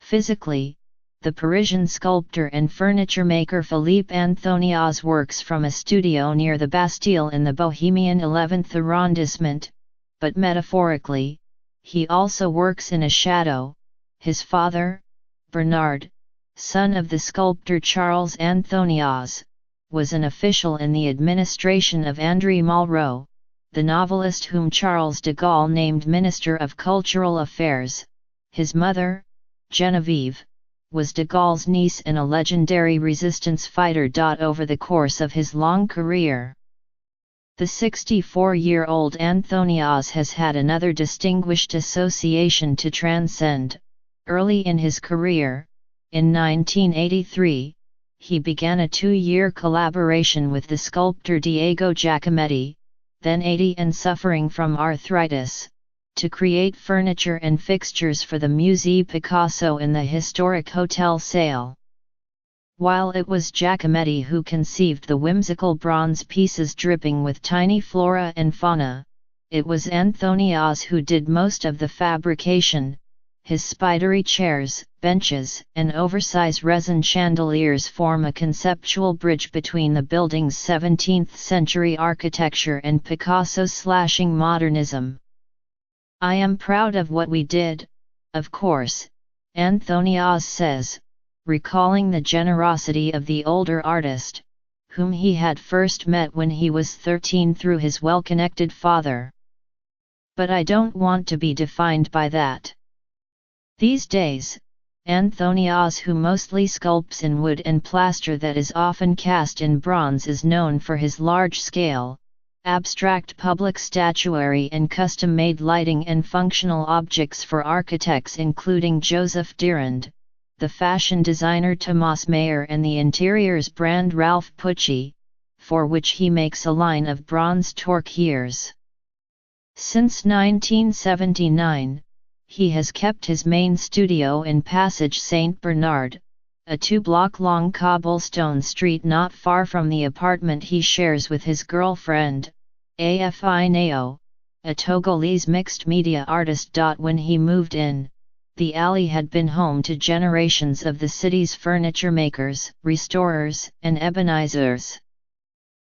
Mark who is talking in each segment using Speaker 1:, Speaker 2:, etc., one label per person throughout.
Speaker 1: Physically, the Parisian sculptor and furniture maker Philippe Anthoniaz works from a studio near the Bastille in the Bohemian 11th arrondissement, but metaphorically, he also works in a shadow. His father, Bernard, son of the sculptor Charles Anthoniaz, was an official in the administration of André Malraux, the novelist whom Charles de Gaulle named Minister of Cultural Affairs. His mother, Genevieve, was de Gaulle's niece and a legendary resistance fighter. Over the course of his long career, the 64-year-old Anthoniaz has had another distinguished association to transcend. Early in his career, in 1983, he began a 2-year collaboration with the sculptor Diego Giacometti, then 80 and suffering from arthritis, to create furniture and fixtures for the Musée Picasso in the historic Hotel Sale. While it was Giacometti who conceived the whimsical bronze pieces dripping with tiny flora and fauna, it was Anthoniaz who did most of the fabrication. His spidery chairs, benches, and oversized resin chandeliers form a conceptual bridge between the building's 17th-century architecture and Picasso's slashing modernism. "I am proud of what we did, of course," Anthoniaz says, recalling the generosity of the older artist, whom he had first met when he was 13 through his well-connected father. "But I don't want to be defined by that." These days, Anthoniaz, who mostly sculpts in wood and plaster that is often cast in bronze, is known for his large-scale, abstract public statuary and custom-made lighting and functional objects for architects including Joseph Durand, the fashion designer Thomas Mayer and the interiors brand Ralph Pucci, for which he makes a line of bronze torque-gears. Since 1979, he has kept his main studio in Passage Saint Bernard, a 2-block-long cobblestone street not far from the apartment he shares with his girlfriend, Afi Nao, a Togolese mixed-media artist. When he moved in, the alley had been home to generations of the city's furniture makers, restorers, and ebonizers.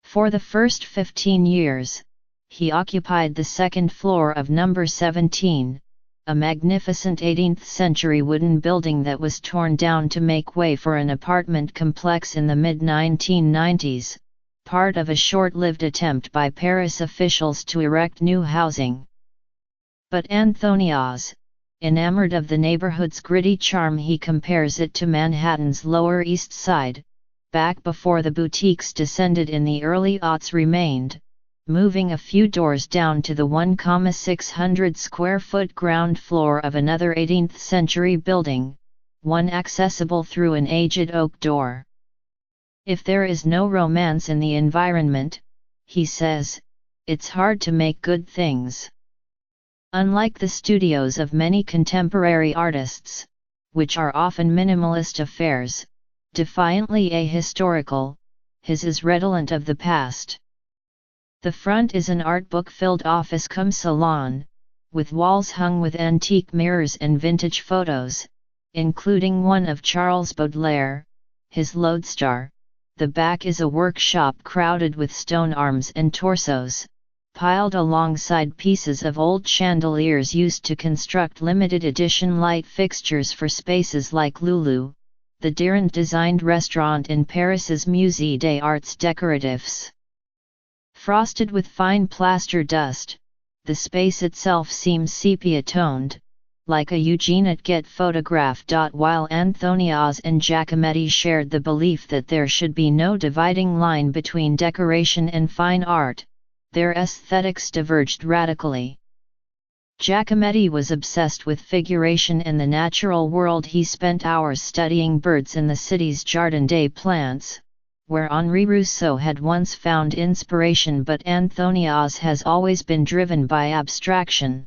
Speaker 1: For the first 15 years, he occupied the second floor of number 17, a magnificent 18th-century wooden building that was torn down to make way for an apartment complex in the mid-1990s, part of a short-lived attempt by Paris officials to erect new housing. But Anthoniaz, enamored of the neighborhood's gritty charm, he compares it to Manhattan's Lower East Side, back before the boutiques descended in the early aughts remained, moving a few doors down to the 1,600 square foot ground floor of another 18th-century building, one accessible through an aged oak door. "If there is no romance in the environment," he says, "it's hard to make good things." Unlike the studios of many contemporary artists, which are often minimalist affairs, defiantly ahistorical, his is redolent of the past. The front is an art book-filled office-cum-salon, with walls hung with antique mirrors and vintage photos, including one of Charles Baudelaire, his lodestar. The back is a workshop crowded with stone arms and torsos, piled alongside pieces of old chandeliers used to construct limited edition light fixtures for spaces like Lulu, the Durand-designed restaurant in Paris's Musée des Arts Décoratifs. Frosted with fine plaster dust, the space itself seems sepia-toned, like a Eugene Get photograph. While Anthoniaz and Giacometti shared the belief that there should be no dividing line between decoration and fine art, their aesthetics diverged radically. Giacometti was obsessed with figuration and the natural world. He spent hours studying birds in the city's Jardin des Plantes, where Henri Rousseau had once found inspiration, but Anthoniaz has always been driven by abstraction.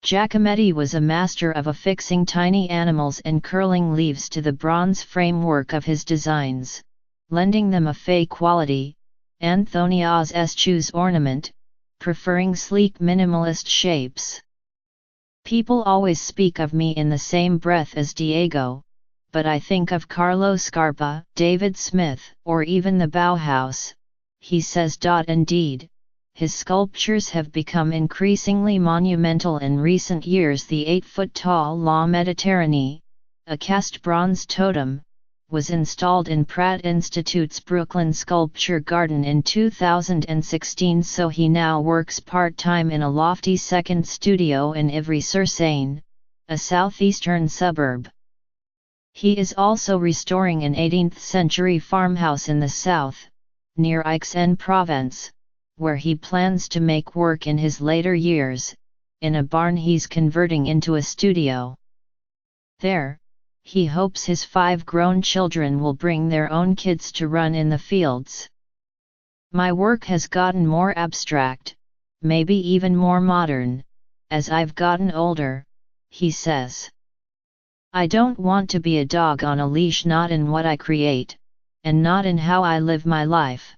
Speaker 1: Giacometti was a master of affixing tiny animals and curling leaves to the bronze framework of his designs, lending them a fey quality. Anthoniaz eschews ornament, preferring sleek minimalist shapes. People always speak of me in the same breath as Diego, but I think of Carlos Scarpa, David Smith, or even the Bauhaus, he says. Indeed, his sculptures have become increasingly monumental in recent years. The 8-foot-tall La Méditerranée, a cast bronze totem, was installed in Pratt Institute's Brooklyn Sculpture Garden in 2016, so he now works part-time in a lofty second studio in Ivry-sur-Seine, a southeastern suburb. He is also restoring an 18th-century farmhouse in the south, near Aix-en-Provence, where he plans to make work in his later years, in a barn he's converting into a studio. There, he hopes his 5 grown children will bring their own kids to run in the fields. My work has gotten more abstract, maybe even more modern, as I've gotten older, he says. I don't want to be a dog on a leash, not in what I create, and not in how I live my life.